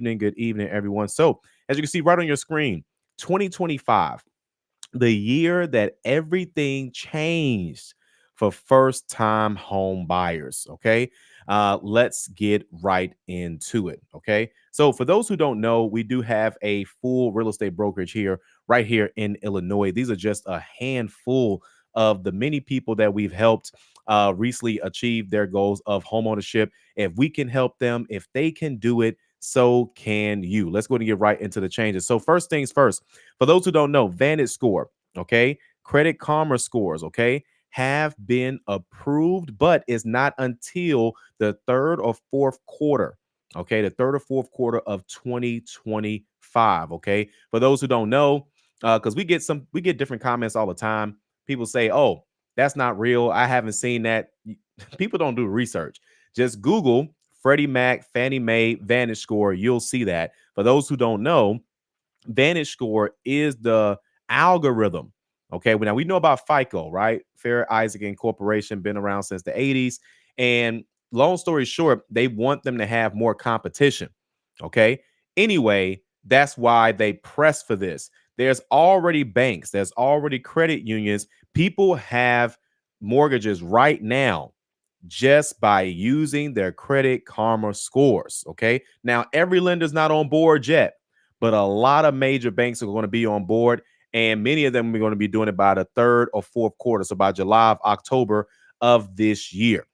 Good evening, everyone. So, as you can see right on your screen, 2025, the year that everything changed for first time home buyers. Okay. Let's get right into it. Okay. So, for those who don't know, we do have a full real estate brokerage here, right here in Illinois. These are just a handful of the many people that we've helped recently achieve their goals of homeownership. If we can help them, if they can do it, so can you. Let's go and get right into the changes. So, first things first, for those who don't know, Vantage Score, okay, Credit Karma scores, okay, have been approved, but it's not until the third or fourth quarter, okay, the third or fourth quarter of 2025, okay. For those who don't know, because we get different comments all the time. People say, "Oh, that's not real. I haven't seen that." People don't do research. Just Google Freddie Mac, Fannie Mae, Vantage Score. You'll see that. For those who don't know, Vantage Score is the algorithm. Okay, well, now we know about FICO, right? Fair Isaac Incorporation, been around since the 80s. And long story short, they want them to have more competition. Okay. Anyway, that's why they press for this. There's already banks, there's already credit unions. People have mortgages right now just by using their Credit Karma scores. Okay. Now, every lender's not on board yet, but a lot of major banks are going to be on board, and many of them are going to be doing it by the third or fourth quarter. So by July of October of this year.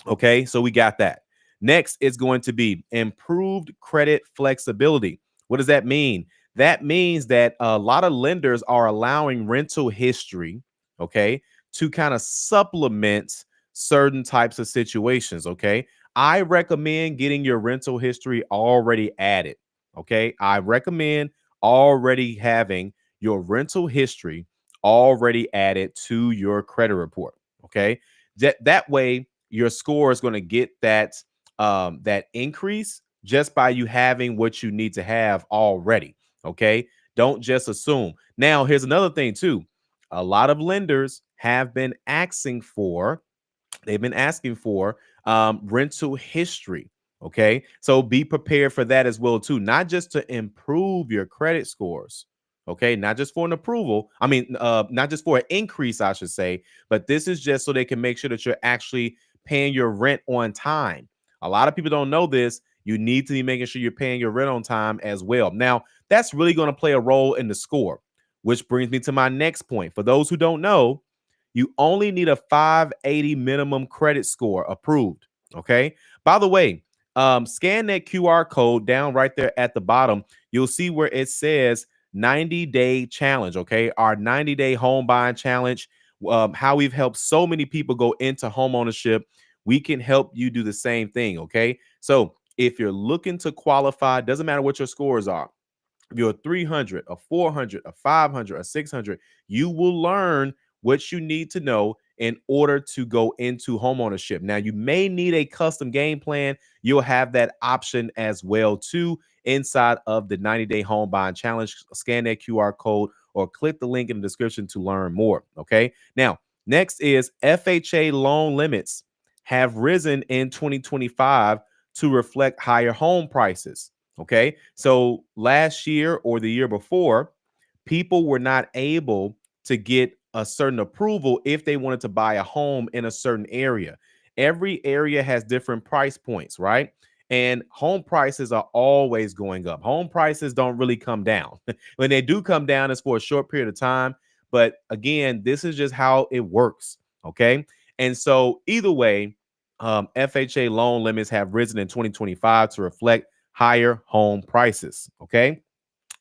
Okay, so we got that. Next is going to be improved credit flexibility. What does that mean? That means that a lot of lenders are allowing rental history, okay, to kind of supplement certain types of situations, okay? I recommend getting your rental history already added, okay? I recommend already having your rental history already added to your credit report, okay? That way your score is going to get that increase just by you having what you need to have already. Okay, don't just assume. Now, here's another thing too. A lot of lenders have been asking for they've been asking for rental history. Okay, so be prepared for that as well too, not just to improve your credit scores. Okay, not just for an approval, not just for an increase, I should say, but this is just so they can make sure that you're actually paying your rent on time. A lot of people don't know this. You need to be making sure you're paying your rent on time as well. Now, that's really going to play a role in the score, which brings me to my next point. For those who don't know, you only need a 580 minimum credit score approved. Okay. By the way, scan that QR code down right there at the bottom. You'll see where it says 90-day challenge. Okay. Our 90-day home buying challenge. How we've helped so many people go into home ownership. We can help you do the same thing. Okay. So if you're looking to qualify, doesn't matter what your scores are, if you're a 300, a 400, a 500, a 600, you will learn what you need to know in order to go into homeownership. Now, you may need a custom game plan. You'll have that option as well too inside of the 90-day home buying challenge. Scan that QR code or click the link in the description to learn more. Okay. Now, next is FHA loan limits have risen in 2025 to reflect higher home prices. Okay. So last year or the year before, people were not able to get a certain approval if they wanted to buy a home in a certain area. Every area has different price points, right? And home prices are always going up. Home prices don't really come down. When they do come down, it's for a short period of time. But again, this is just how it works. Okay. And so either way, FHA loan limits have risen in 2025 to reflect higher home prices. Okay.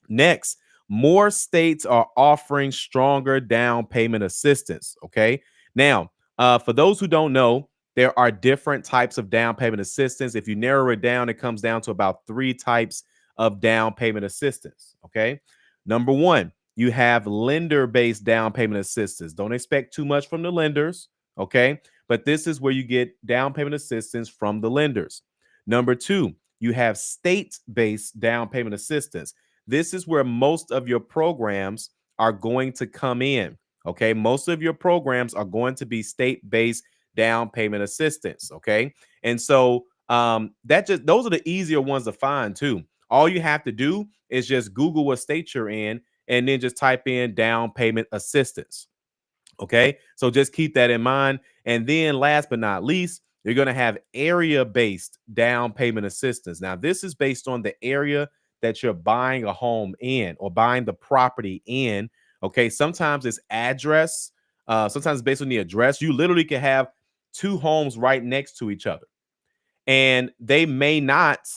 Next, more states are offering stronger down payment assistance. Okay. Now, for those who don't know, there are different types of down payment assistance. If you narrow it down, it comes down to about three types of down payment assistance. Okay. Number one, you have lender based down payment assistance. Don't expect too much from the lenders. Okay. But this is where you get down payment assistance from the lenders. Number two, you have state based down payment assistance. This is where most of your programs are going to come in. Okay. Most of your programs are going to be state based down payment assistance. Okay. And so that just those are the easier ones to find too. All you have to do is just Google what state you're in and then just type in down payment assistance. Okay, so just keep that in mind. And then last but not least, you're going to have area based down payment assistance. Now, this is based on the area that you're buying a home in or buying the property in. Okay, sometimes it's address, sometimes it's based on the address. You literally can have two homes right next to each other, and they may not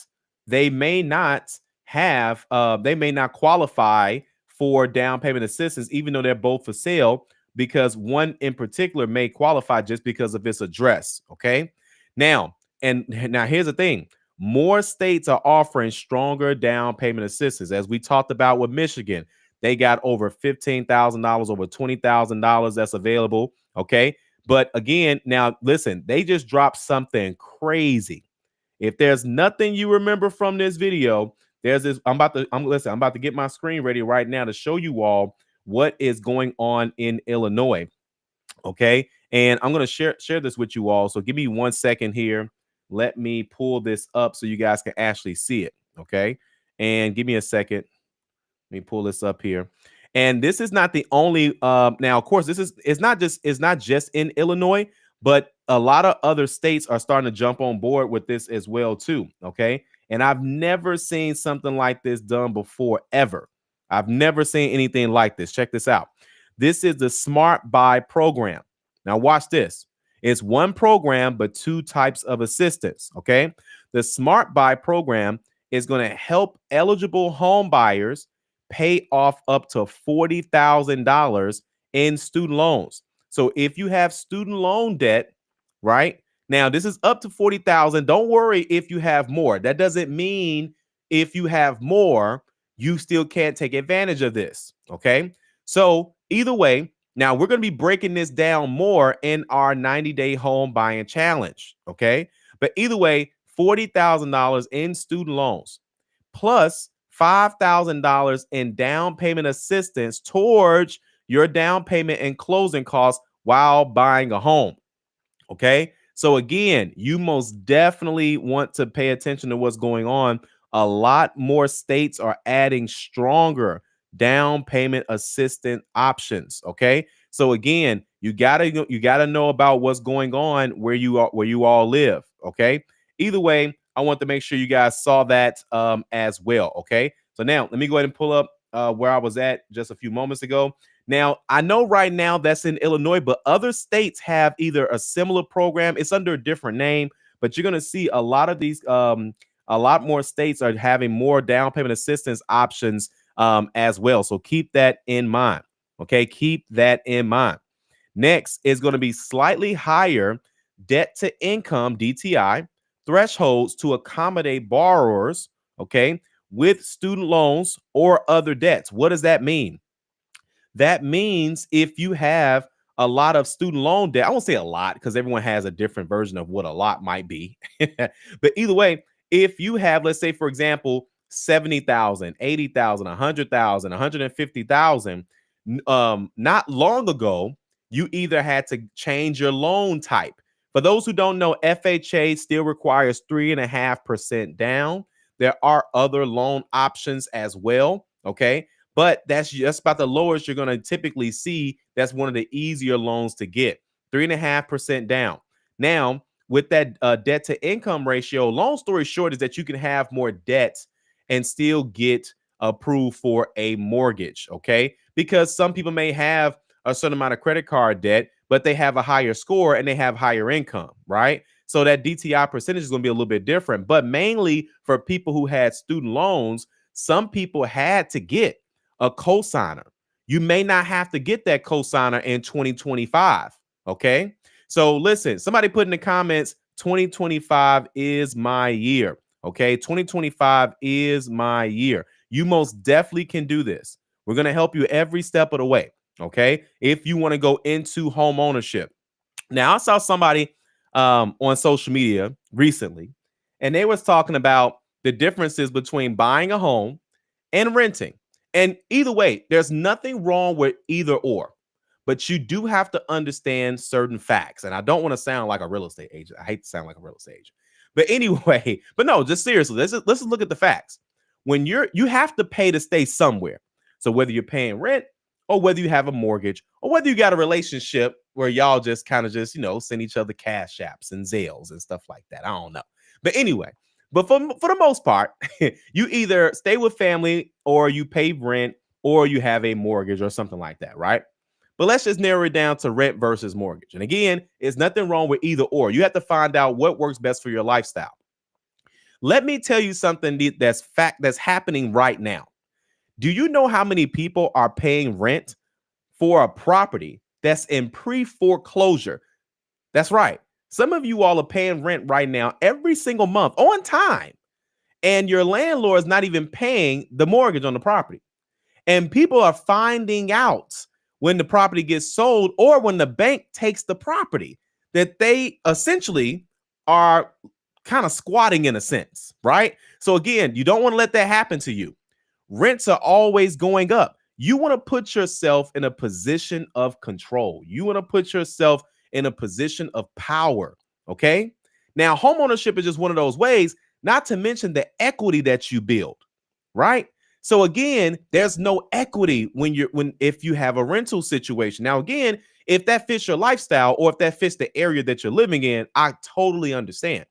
qualify for down payment assistance even though they're both for sale, because one in particular may qualify just because of its address. Okay, now here's the thing: more states are offering stronger down payment assistance. As we talked about with Michigan, they got over $15,000, over $20,000 that's available. Okay, but again, now listen, they just dropped something crazy. If there's nothing you remember from this video, there's this. I'm about to get my screen ready right now to show you all what is going on in Illinois. Okay. And I'm gonna share this with you all. So give me 1 second here. Let me pull this up so you guys can actually see it. Okay. And give me a second. Let me pull this up here. And this is not the only now, of course, this is it's not just in Illinois, but a lot of other states are starting to jump on board with this as well, too. Okay. And I've never seen something like this done before, ever. I've never seen anything like this. Check this out. This is the Smart Buy program. Now, watch this. It's one program, but two types of assistance. Okay. The Smart Buy program is going to help eligible home buyers pay off up to $40,000 in student loans. So if you have student loan debt, right? Now this is up to 40,000. Don't worry if you have more. That doesn't mean if you have more, you still can't take advantage of this, okay? So either way, now we're going to be breaking this down more in our 90-day home buying challenge, okay? But either way, $40,000 in student loans plus $5,000 in down payment assistance towards your down payment and closing costs while buying a home. Okay. So again, you most definitely want to pay attention to what's going on. A lot more states are adding stronger down payment assistant options. Okay. So again, you gotta know about what's going on where you all live. Okay. Either way, I want to make sure you guys saw that as well. Okay. So now let me go ahead and pull up where I was at just a few moments ago. Now, I know right now that's in Illinois, but other states have either a similar program. It's under a different name, but you're going to see a lot of these, a lot more states are having more down payment assistance options as well. So keep that in mind. Okay. Keep that in mind. Next is going to be slightly higher debt to income DTI thresholds to accommodate borrowers, okay, with student loans or other debts. What does that mean? That means if you have a lot of student loan debt, I won't say a lot because everyone has a different version of what a lot might be. But either way, if you have, let's say, for example, 70,000, 80,000, 100,000, 150,000, not long ago, you either had to change your loan type. For those who don't know, FHA still requires 3.5% down. There are other loan options as well. Okay. But that's just about the lowest you're going to typically see. That's one of the easier loans to get, 3.5% down. Now, with that debt to income ratio, long story short is that you can have more debt and still get approved for a mortgage. Okay. Because some people may have a certain amount of credit card debt, but they have a higher score and they have higher income, right? So that DTI percentage is going to be a little bit different. But mainly for people who had student loans, some people had to get a cosigner. You may not have to get that cosigner in 2025. Okay. So listen, somebody put in the comments, 2025 is my year. Okay. 2025 is my year. You most definitely can do this. We're going to help you every step of the way. Okay. If you want to go into home ownership. Now, I saw somebody on social media recently, and they was talking about the differences between buying a home and renting. And either way, there's nothing wrong with either or, but you do have to understand certain facts. And I don't want to sound like a real estate agent. I hate to sound like a real estate agent. But anyway, but no, just seriously, let's just look at the facts. when you have to pay to stay somewhere. So whether you're paying rent or whether you have a mortgage or whether you got a relationship where y'all just kind of just, send each other cash apps and Zales and stuff like that. I don't know. But anyway, but for the most part, you either stay with family or you pay rent or you have a mortgage or something like that, right? But let's just narrow it down to rent versus mortgage. And again, there's nothing wrong with either or. You have to find out what works best for your lifestyle. Let me tell you something that's happening right now. Do you know how many people are paying rent for a property that's in pre-foreclosure? That's right. Some of you all are paying rent right now every single month on time, and your landlord is not even paying the mortgage on the property. And people are finding out when the property gets sold or when the bank takes the property that they essentially are kind of squatting in a sense, right? So again, you don't want to let that happen to you. Rents are always going up. You want to put yourself in a position of control. You want to put yourself in a position of power, okay? Now, homeownership is just one of those ways, not to mention the equity that you build, right? So again, there's no equity if you have a rental situation. Now, again, if that fits your lifestyle or if that fits the area that you're living in, I totally understand.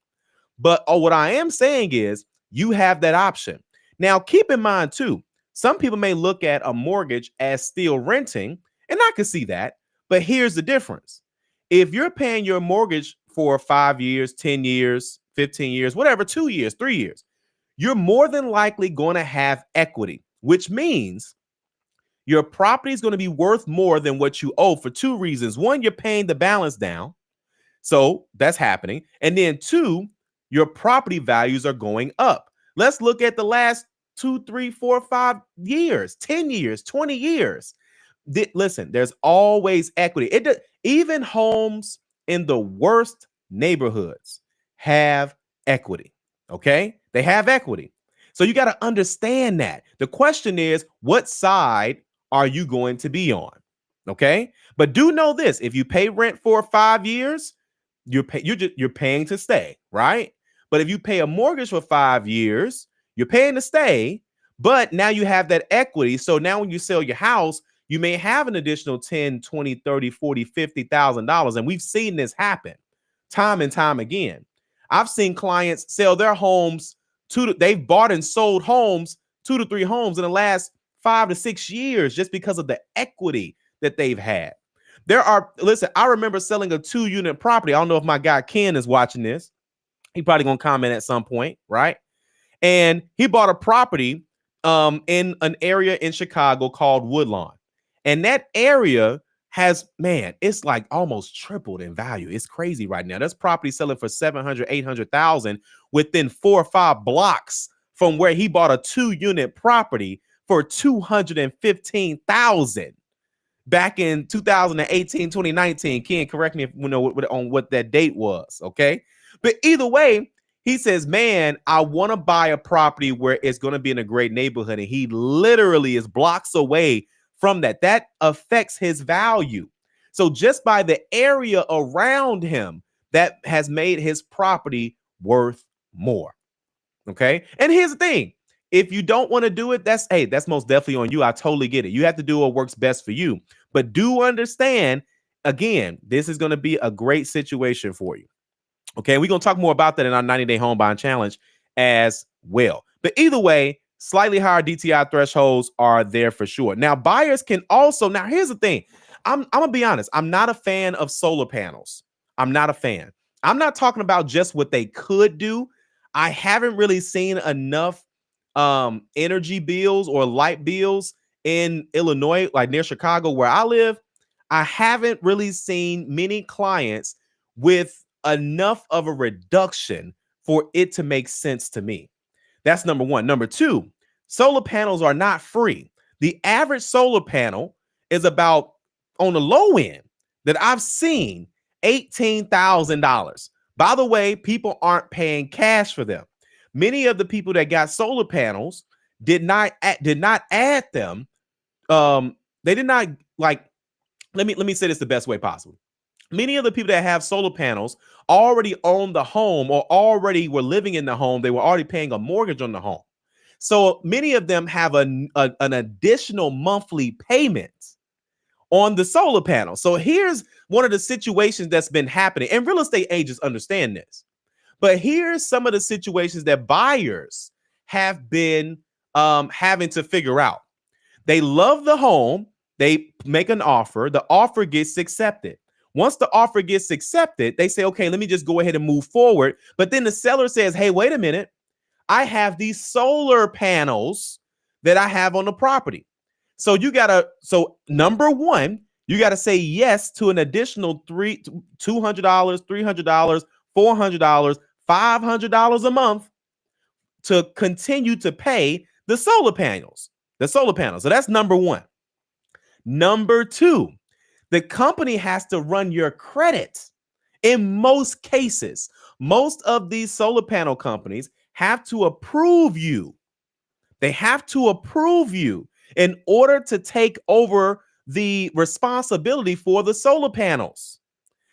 But what I am saying is you have that option. Now, keep in mind, too, some people may look at a mortgage as still renting, and I can see that. But here's the difference. If you're paying your mortgage for 5 years, 10 years, 15 years, whatever, 2 years, 3 years, you're more than likely going to have equity, which means your property is going to be worth more than what you owe for two reasons. One, you're paying the balance down. So that's happening. And then two, your property values are going up. Let's look at the last 2, 3, 4, 5 years, 10 years, 20 years. Listen, there's always equity. Even homes in the worst neighborhoods have equity. Okay? They have equity. So you got to understand that. The question is, what side are you going to be on? Okay? But do know this, if you pay rent for 5 years, you're paying to stay, right? But if you pay a mortgage for 5 years, you're paying to stay, but now you have that equity. So now when you sell your house, you may have an additional 10, 20, 30, 40, $50,000. And we've seen this happen time and time again. I've seen clients sell their homes they've bought and sold homes, 2 to 3 homes in the last 5 to 6 years just because of the equity that they've had. Listen, I remember selling a 2-unit property. I don't know if my guy Ken is watching this. He probably gonna comment at some point, right? And he bought a property in an area in Chicago called Woodlawn. And that area it's like almost tripled in value. It's crazy right now. There's property selling for 700, 800,000 within 4 or 5 blocks from where he bought a 2-unit property for 215,000 back in 2018, 2019. Ken, correct me if you know on what that date was, okay? But either way, he says, man, I want to buy a property where it's going to be in a great neighborhood. And he literally is blocks away from that. That affects his value. So just by the area around him, that has made his property worth more. Okay. And here's the thing. If you don't want to do it, that's most definitely on you. I totally get it. You have to do what works best for you. But do understand, again, this is going to be a great situation for you. Okay, we're going to talk more about that in our 90-day home buying challenge as well. But either way, slightly higher DTI thresholds are there for sure. Now, buyers can also, now here's the thing. I'm going to be honest. I'm not a fan of solar panels. I'm not a fan. I'm not talking about just what they could do. I haven't really seen enough energy bills or light bills in Illinois, like near Chicago where I live. I haven't really seen many clients with enough of a reduction for it to make sense to me. That's number one. Number two, solar panels are not free. The average solar panel is about, on the low end that I've seen, $18,000. By the way, people aren't paying cash for them. Many of the people that got solar panels did not add them. They did not like. Let me say this the best way possible. Many of the people that have solar panels already own the home or already were living in the home. They were already paying a mortgage on the home. So many of them have an additional monthly payment on the solar panel. So here's one of the situations that's been happening, and real estate agents understand this. But here's some of the situations that buyers have been having to figure out. They love the home. They make an offer. The offer gets accepted. Once the offer gets accepted, they say, okay, let me just go ahead and move forward. But then the seller says, hey, wait a minute. I have these solar panels that I have on the property. So so number one, you got to say yes to an additional $200, $300, $400, $500 a month to continue to pay the solar panels. So that's number one. Number two, the company has to run your credit. In most cases, most of these solar panel companies have to approve you. They have to approve you in order to take over the responsibility for the solar panels.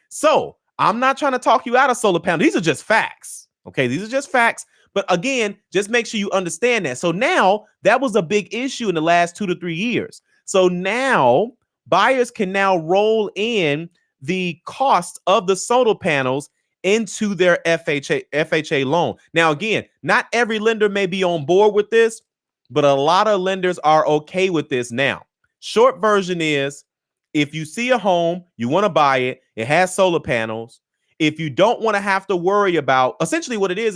So I'm not trying to talk you out of solar panels. These are just facts. Okay, these are just facts. But again, just make sure you understand that. So now that was a big issue in the last 2 to 3 years. So now buyers can now roll in the cost of the solar panels into their FHA loan. Now, again, not every lender may be on board with this, but a lot of lenders are okay with this now. Short version is, if you see a home, you want to buy it, it has solar panels. If you don't want to have to worry about, essentially what it is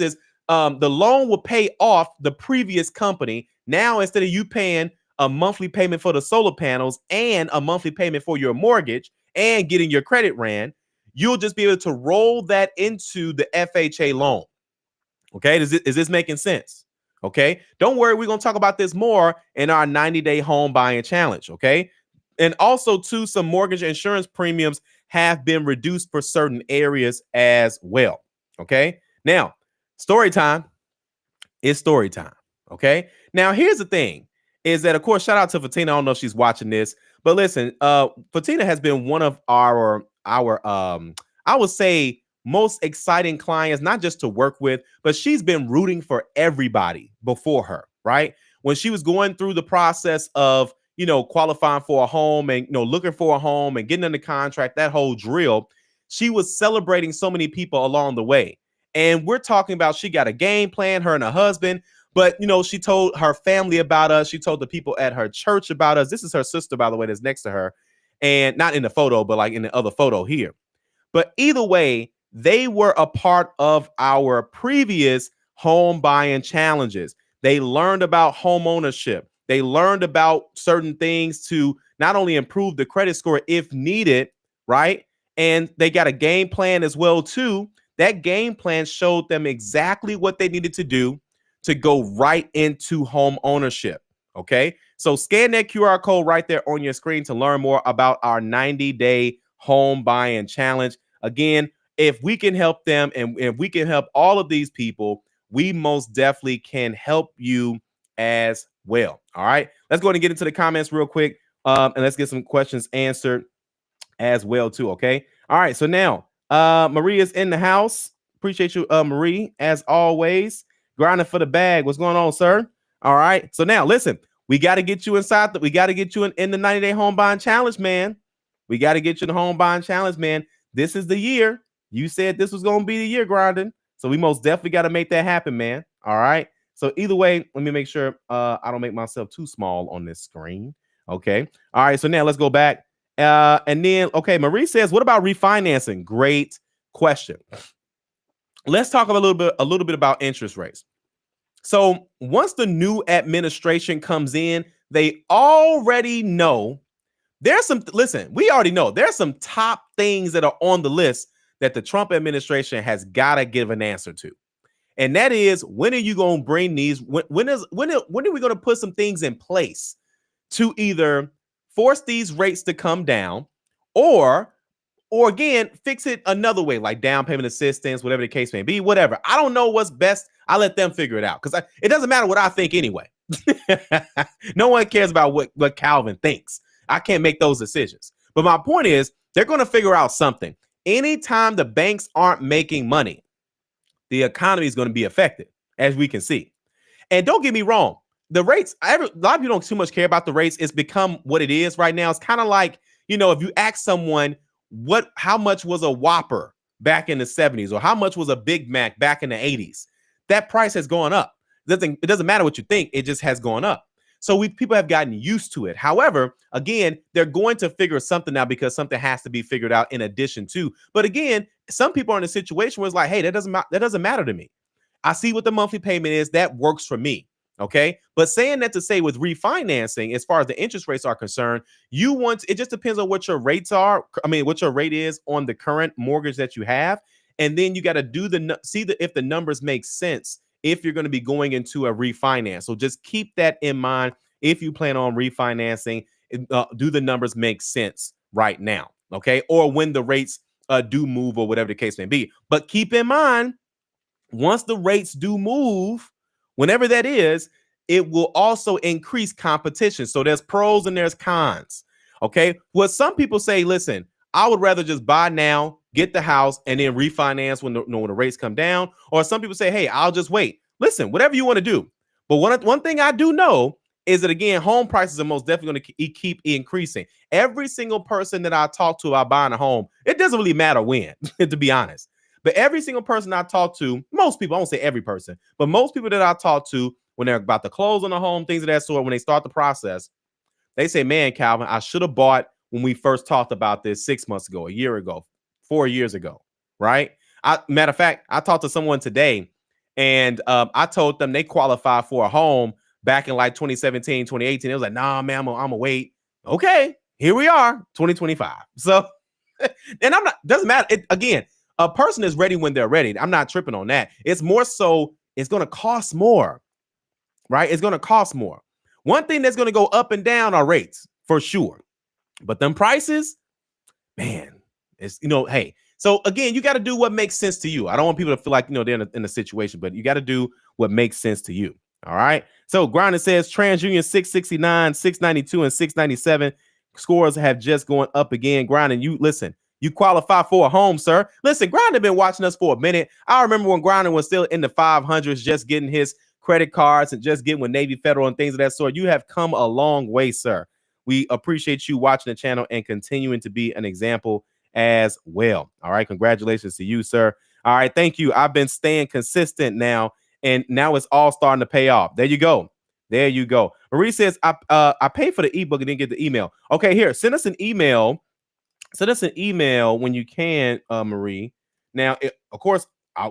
the loan will pay off the previous company. Now, instead of you paying a monthly payment for the solar panels and a monthly payment for your mortgage and getting your credit ran, you'll just be able to roll that into the FHA loan. Okay, is this making sense? Okay, don't worry, we're going to talk about this more in our 90-day home buying challenge. Okay, and also too, some mortgage insurance premiums have been reduced for certain areas as well. Okay, now story time is story time. Okay, now here's the thing is that, of course, shout out to Fatina. I don't know if she's watching this, but listen, Fatina has been one of our I would say most exciting clients, not just to work with, but she's been rooting for everybody before her, right? When she was going through the process of, qualifying for a home and, looking for a home and getting in the contract, that whole drill, she was celebrating so many people along the way. And we're talking about, she got a game plan, her and her husband, but, she told her family about us. She told the people at her church about us. This is her sister, by the way, that's next to her. And not in the photo, but like in the other photo here. But either way, they were a part of our previous home buying challenges. They learned about home ownership. They learned about certain things to not only improve the credit score if needed, right? And they got a game plan as well, too. That game plan showed them exactly what they needed to do to go right into home ownership. Okay, so scan that QR code right there on your screen to learn more about our 90-day home buying challenge. Again, if we can help them and if we can help all of these people, we most definitely can help you as well. All right, let's go ahead and get into the comments real quick, and let's get some questions answered as well too. Okay, all right, so now Maria's in the house. Appreciate you, Marie, as always. Grinding for the bag. What's going on, sir? All right, so now listen, we got to get you inside. We got to get you in the 90-day home buying challenge, man. We got to get you in the home buying challenge, man. This is the year. You said this was going to be the year, grinding. So we most definitely got to make that happen, man. All right. So either way, let me make sure I don't make myself too small on this screen. Okay. All right. So now let's go back. And then, okay, Marie says, what about refinancing? Great question. Let's talk a little bit about interest rates. So once the new administration comes in, they already know we already know there's some top things that are on the list that the Trump administration has got to give an answer to. And that is, when are you going to bring these? When are we going to put some things in place to either force these rates to come down or again, fix it another way, like down payment assistance, whatever the case may be, whatever. I don't know what's best. I let them figure it out because it doesn't matter what I think anyway. No one cares about what Calvin thinks. I can't make those decisions. But my point is, they're going to figure out something. Anytime the banks aren't making money, the economy is going to be affected, as we can see. And don't get me wrong. the rates, a lot of people don't too much care about the rates. It's become what it is right now. It's kind of like, if you ask someone how much was a Whopper back in the 70s, or how much was a Big Mac back in the 80s, that price has gone up. It doesn't matter what you think, it just has gone up. So people have gotten used to it. However, again, they're going to figure something out, because something has to be figured out in addition to. But again, some people are in a situation where it's like, hey, that doesn't matter to me. I see what the monthly payment is. That works for me. Okay. But saying that to say, with refinancing, as far as the interest rates are concerned, it just depends on what your rates are. I mean, what your rate is on the current mortgage that you have. And then you got to if the numbers make sense, if you're going to be going into a refinance. So just keep that in mind. If you plan on refinancing, do the numbers make sense right now? Okay. Or when the rates do move, or whatever the case may be. But keep in mind, once the rates do move, whenever that is, it will also increase competition. So there's pros and there's cons. Okay. Well, some people say, listen, I would rather just buy now, get the house, and then refinance when the rates come down. Or some people say, hey, I'll just wait. Listen, whatever you want to do. But one thing I do know is that, again, home prices are most definitely going to keep increasing. Every single person that I talk to about buying a home, it doesn't really matter when, to be honest. But every single person I talk to, most people, I won't say every person, but most people that I talk to, when they're about to close on a home, things of that sort, when they start the process, they say, man, Calvin, I should have bought when we first talked about this 6 months ago, a year ago, 4 years ago, right? Matter of fact, I talked to someone today, and I told them they qualify for a home back in like 2017, 2018. It was like, nah, man, I'm gonna wait. Okay, here we are, 2025. So, and doesn't matter. Again, a person is ready when they're ready. I'm not tripping on that. It's more so it's going to cost more, right? It's going to cost more. One thing that's going to go up and down are rates, for sure. But them prices, man, it's, hey. So again, you got to do what makes sense to you. I don't want people to feel like, they're in a situation, but you got to do what makes sense to you. All right. So Grinding says TransUnion 669, 692, and 697 scores have just gone up again. Grinding, you listen. You qualify for a home, sir. Listen, Grinding been watching us for a minute. I remember when Grinding was still in the 500s, just getting his credit cards and just getting with Navy Federal and things of that sort. You have come a long way, sir. We appreciate you watching the channel and continuing to be an example as well. All right. Congratulations to you, sir. All right. Thank you. I've been staying consistent now, and now it's all starting to pay off. There you go. There you go. Marie says, I paid for the ebook and didn't get the email. Okay, here, send us an email. Send us an email when you can, Marie. Now, of course,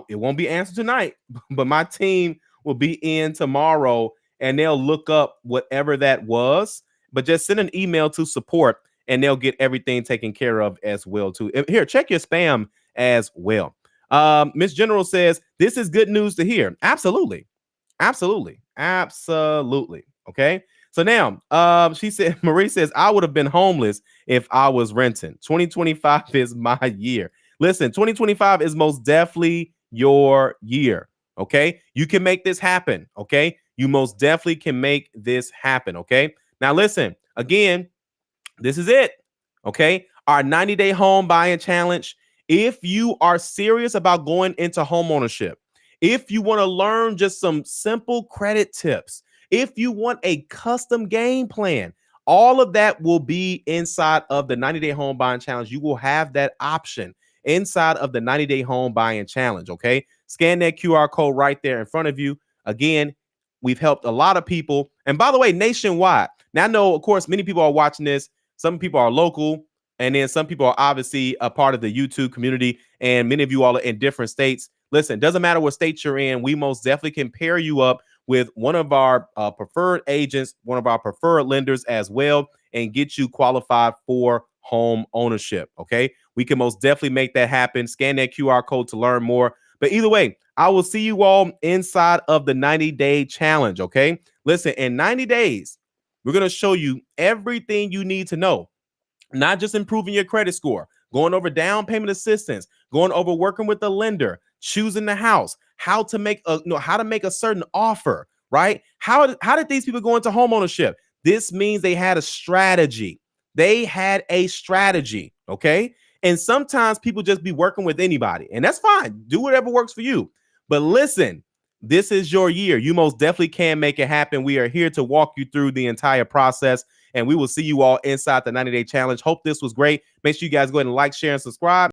it won't be answered tonight, but my team will be in tomorrow, and they'll look up whatever that was. But just send an email to support, and they'll get everything taken care of as well, too. Here, check your spam as well. Miss General says, this is good news to hear. Absolutely. Absolutely. Absolutely. Okay. So now, she said, Marie says, I would have been homeless if I was renting. 2025 is my year. Listen, 2025 is most definitely your year. Okay. You can make this happen. Okay. You most definitely can make this happen. Okay. Now, listen, again, this is it. Okay. Our 90-day home buying challenge. If you are serious about going into home ownership, if you want to learn just some simple credit tips, if you want a custom game plan, all of that will be inside of the 90-day home buying challenge. You will have that option inside of the 90-day home buying challenge. Okay. Scan that QR code right there in front of you. Again, we've helped a lot of people. And by the way, nationwide. Now, I know, of course, many people are watching this. Some people are local, and then some people are obviously a part of the YouTube community, and many of you all are in different states. Listen, doesn't matter what state you're in. We most definitely can pair you up with one of our preferred agents, one of our preferred lenders as well, and get you qualified for home ownership. Okay. We can most definitely make that happen. Scan that QR code to learn more. But either way, I will see you all inside of the 90-day challenge. Okay. Listen, in 90 days, we're going to show you everything you need to know, not just improving your credit score, going over down payment assistance, going over working with the lender, choosing the house, how to make a certain offer, right? How did these people go into home ownership? This means they had a strategy. They had a strategy, okay? And sometimes people just be working with anybody, and that's fine. Do whatever works for you. But listen, This is your year. You most definitely can make it happen. We are here to walk you through the entire process, and we will see you all inside the 90-day challenge. Hope this was great. Make sure you guys go ahead and like, share, and subscribe.